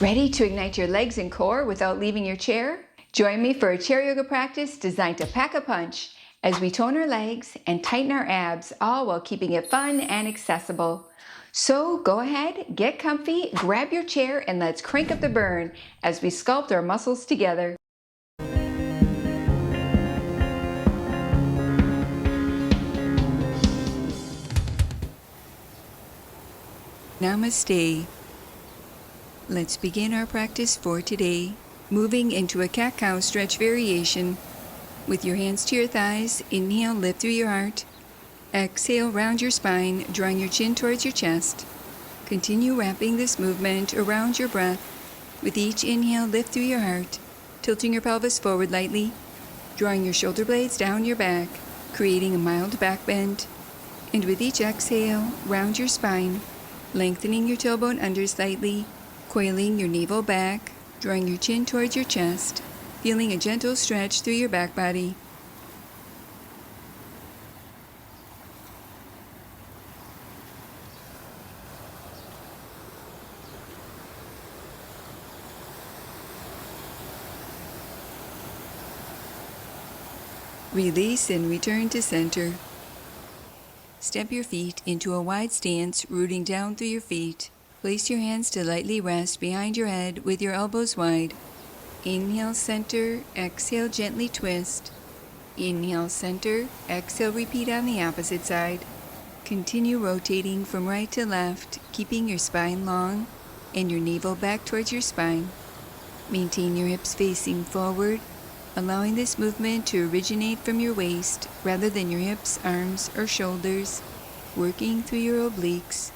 Ready to ignite your legs and core without leaving your chair? Join me for a chair yoga practice designed to pack a punch as we tone our legs and tighten our abs, all while keeping it fun and accessible. So go ahead, get comfy, grab your chair, and let's crank up the burn as we sculpt our muscles together. Namaste. Let's begin our practice for today, moving into a cat-cow stretch variation. With your hands to your thighs, inhale, lift through your heart. Exhale, round your spine, drawing your chin towards your chest. Continue wrapping this movement around your breath. With each inhale, lift through your heart, tilting your pelvis forward lightly, drawing your shoulder blades down your back, creating a mild back bend. And with each exhale, round your spine, lengthening your tailbone under slightly, coiling your navel back, drawing your chin towards your chest, feeling a gentle stretch through your back body. Release and return to center. Step your feet into a wide stance, rooting down through your feet. Place your hands to lightly rest behind your head with your elbows wide. Inhale, center. Exhale, gently twist. Inhale, center. Exhale, repeat on the opposite side. Continue rotating from right to left, keeping your spine long and your navel back towards your spine. Maintain your hips facing forward, allowing this movement to originate from your waist rather than your hips, arms, or shoulders, working through your obliques.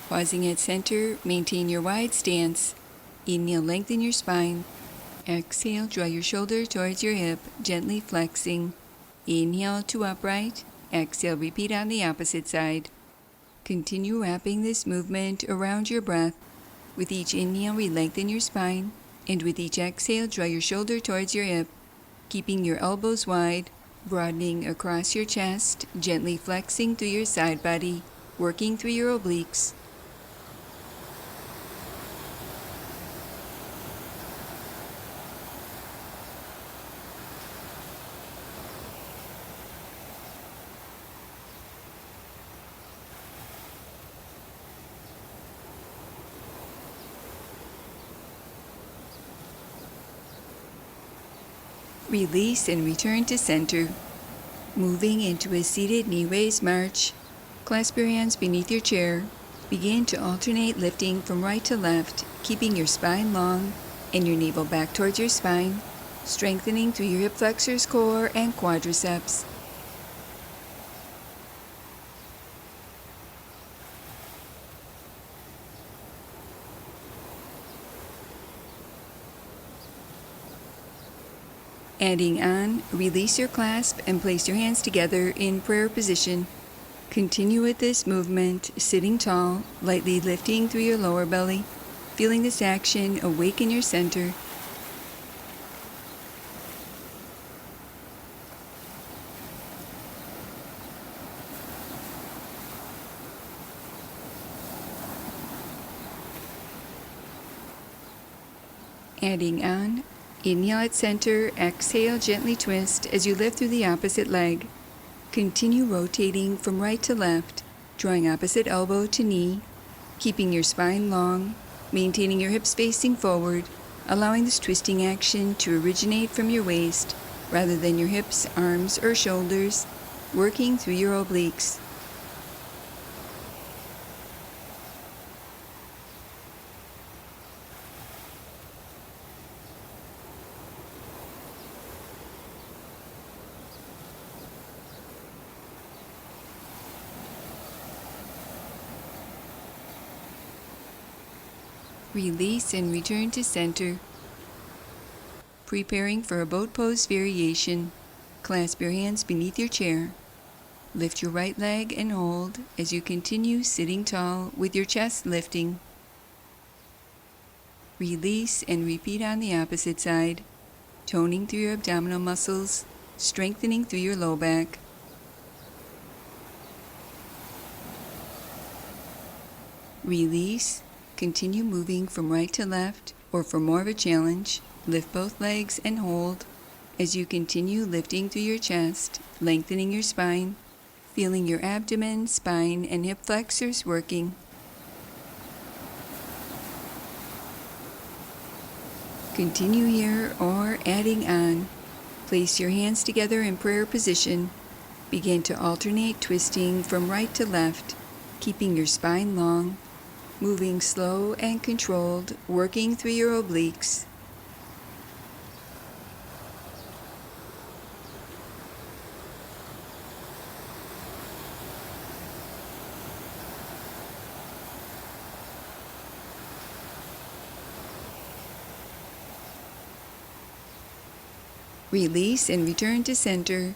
Pausing at center, maintain your wide stance. Inhale, lengthen your spine. Exhale, draw your shoulder towards your hip, gently flexing. Inhale to upright. Exhale, repeat on the opposite side. Continue wrapping this movement around your breath. With each inhale, re-lengthen your spine. And with each exhale, draw your shoulder towards your hip, keeping your elbows wide, broadening across your chest, gently flexing through your side body, working through your obliques. Release and return to center. Moving into a seated knee raise march. Clasp your hands beneath your chair. Begin to alternate lifting from right to left, keeping your spine long and your navel back towards your spine, strengthening through your hip flexors, core, and quadriceps. Adding on, release your clasp and place your hands together in prayer position. Continue with this movement, sitting tall, lightly lifting through your lower belly, feeling this action awaken your center. Adding on, inhale at center, exhale, gently twist as you lift through the opposite leg. Continue rotating from right to left, drawing opposite elbow to knee, keeping your spine long, maintaining your hips facing forward, allowing this twisting action to originate from your waist rather than your hips, arms, or shoulders, working through your obliques. Release and return to center. Preparing for a boat pose variation. Clasp your hands beneath your chair. Lift your right leg and hold as you continue sitting tall with your chest lifting. Release and repeat on the opposite side, toning through your abdominal muscles, strengthening through your low back. Release, continue moving from right to left, or for more of a challenge, lift both legs and hold as you continue lifting through your chest, lengthening your spine, feeling your abdomen, spine, and hip flexors working. Continue here or adding on. Place your hands together in prayer position. Begin to alternate twisting from right to left, keeping your spine long, moving slow and controlled, working through your obliques. Release and return to center.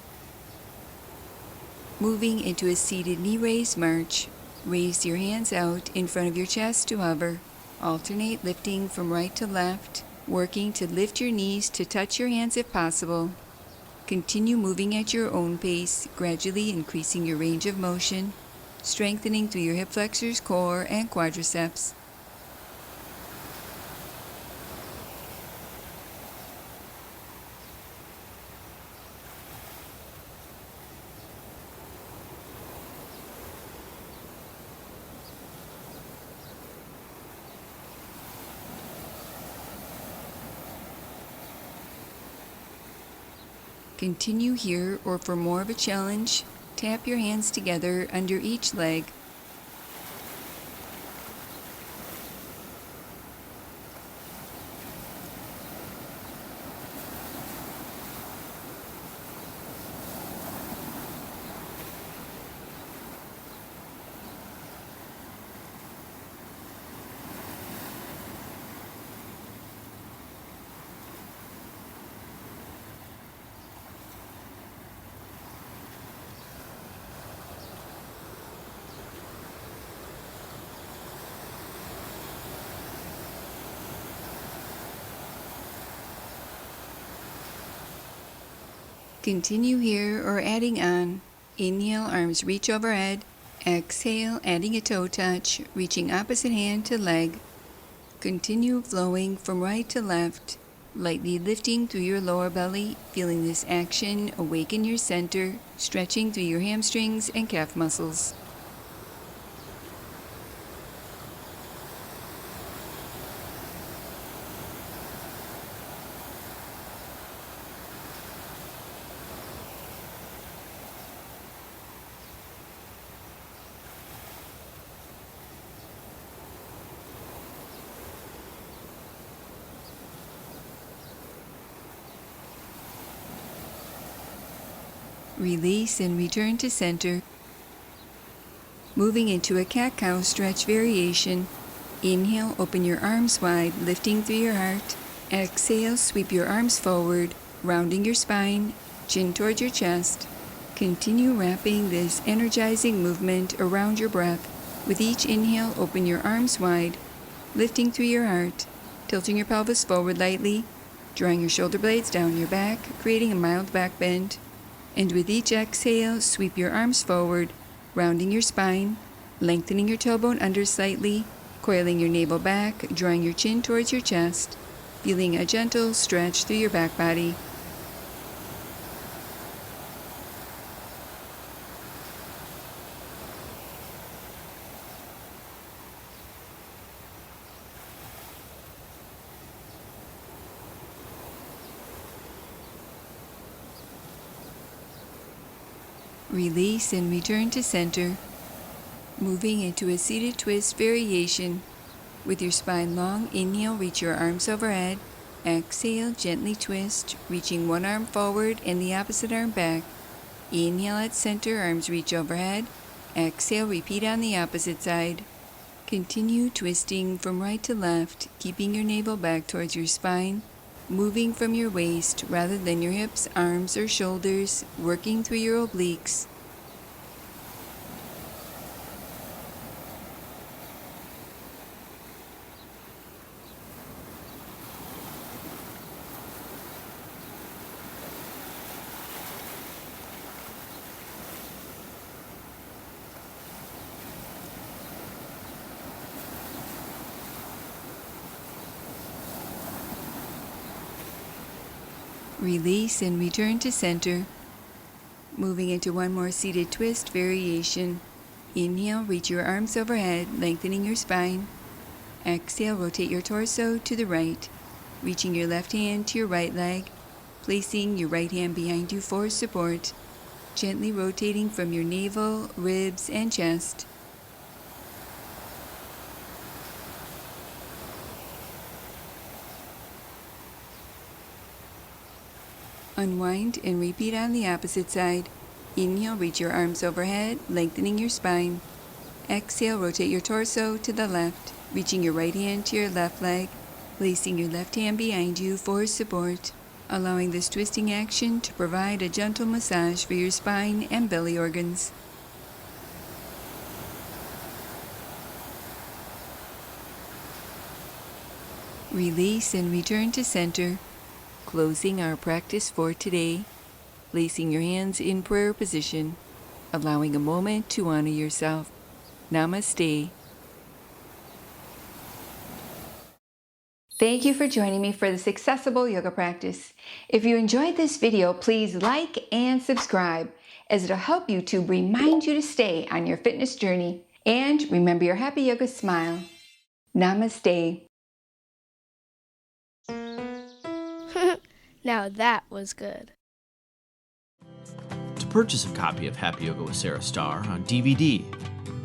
Moving into a seated knee raise march. Raise your hands out in front of your chest to hover. Alternate lifting from right to left, working to lift your knees to touch your hands if possible. Continue moving at your own pace, gradually increasing your range of motion, strengthening through your hip flexors, core, and quadriceps. Continue here, or for more of a challenge, tap your hands together under each leg. Continue here or adding on. Inhale, arms reach overhead. Exhale, adding a toe touch, reaching opposite hand to leg. Continue flowing from right to left, lightly lifting through your lower belly, feeling this action awaken your center, stretching through your hamstrings and calf muscles. Release and return to center. Moving into a cat-cow stretch variation. Inhale, open your arms wide, lifting through your heart. Exhale, sweep your arms forward, rounding your spine, chin towards your chest. Continue wrapping this energizing movement around your breath. With each inhale, open your arms wide, lifting through your heart, tilting your pelvis forward lightly, drawing your shoulder blades down your back, creating a mild back bend. And with each exhale, sweep your arms forward, rounding your spine, lengthening your tailbone under slightly, coiling your navel back, drawing your chin towards your chest, feeling a gentle stretch through your back body. Release and return to center. Moving into a seated twist variation. With your spine long, inhale, reach your arms overhead. Exhale, gently twist, reaching one arm forward and the opposite arm back. Inhale at center, arms reach overhead. Exhale, repeat on the opposite side. Continue twisting from right to left, keeping your navel back towards your spine, moving from your waist rather than your hips, arms, or shoulders, working through your obliques. Release and return to center. Moving into one more seated twist variation. Inhale, reach your arms overhead, lengthening your spine. Exhale, rotate your torso to the right, reaching your left hand to your right leg, placing your right hand behind you for support, gently rotating from your navel, ribs, and chest. Unwind and repeat on the opposite side. Inhale, reach your arms overhead, lengthening your spine. Exhale, rotate your torso to the left, reaching your right hand to your left leg, placing your left hand behind you for support, allowing this twisting action to provide a gentle massage for your spine and belly organs. Release and return to center. Closing our practice for today, placing your hands in prayer position, allowing a moment to honor yourself. Namaste. Thank you for joining me for this accessible yoga practice. If you enjoyed this video, please like and subscribe, as it'll help YouTube remind you to stay on your fitness journey. And remember your happy yoga smile. Namaste. Now that was good. To purchase a copy of Happy Yoga with Sarah Starr on DVD,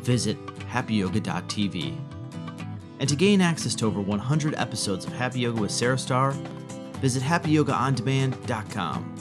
visit happyyoga.tv. And to gain access to over 100 episodes of Happy Yoga with Sarah Starr, visit happyyogaondemand.com.